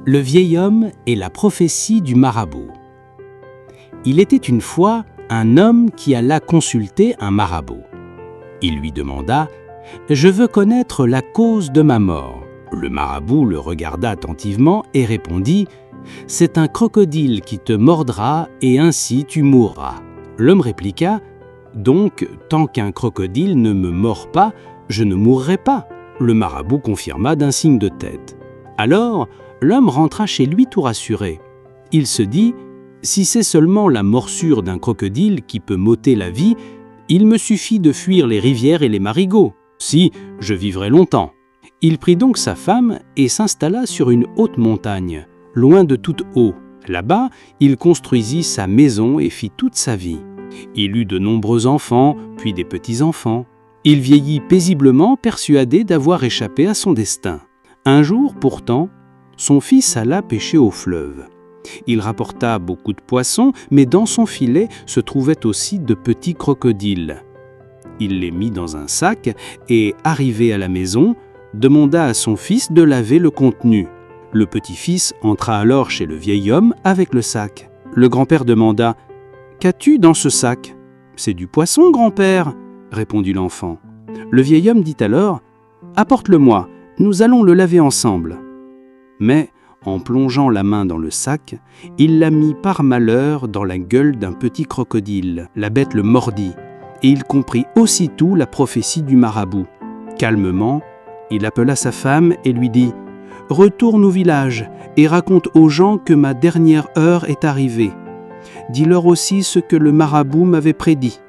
Le vieil homme et la prophétie du marabout. Il était une fois un homme qui alla consulter un marabout. Il lui demanda « Je veux connaître la cause de ma mort ». Le marabout le regarda attentivement et répondit « C'est un crocodile qui te mordra et ainsi tu mourras ». L'homme répliqua « Donc, tant qu'un crocodile ne me mord pas, je ne mourrai pas ». Le marabout confirma d'un signe de tête. Alors, l'homme rentra chez lui tout rassuré. Il se dit « Si c'est seulement la morsure d'un crocodile qui peut m'ôter la vie, il me suffit de fuir les rivières et les marigots. Si, je vivrai longtemps. » Il prit donc sa femme et s'installa sur une haute montagne, loin de toute eau. Là-bas, il construisit sa maison et fit toute sa vie. Il eut de nombreux enfants, puis des petits-enfants. Il vieillit paisiblement, persuadé d'avoir échappé à son destin. Un jour, pourtant, son fils alla pêcher au fleuve. Il rapporta beaucoup de poissons, mais dans son filet se trouvaient aussi de petits crocodiles. Il les mit dans un sac et, arrivé à la maison, demanda à son fils de laver le contenu. Le petit-fils entra alors chez le vieil homme avec le sac. Le grand-père demanda « Qu'as-tu dans ce sac ?»« C'est du poisson, grand-père » répondit l'enfant. Le vieil homme dit alors « Apporte-le-moi, nous allons le laver ensemble. » Mais, en plongeant la main dans le sac, il la mit par malheur dans la gueule d'un petit crocodile. La bête le mordit, et il comprit aussitôt la prophétie du marabout. Calmement, il appela sa femme et lui dit « Retourne au village et raconte aux gens que ma dernière heure est arrivée. Dis-leur aussi ce que le marabout m'avait prédit. »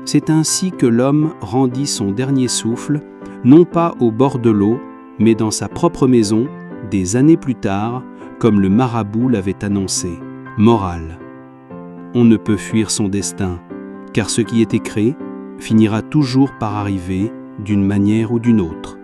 C'est ainsi que l'homme rendit son dernier souffle, non pas au bord de l'eau, mais dans sa propre maison, des années plus tard, comme le marabout l'avait annoncé. Morale. On ne peut fuir son destin, car ce qui est écrit finira toujours par arriver d'une manière ou d'une autre.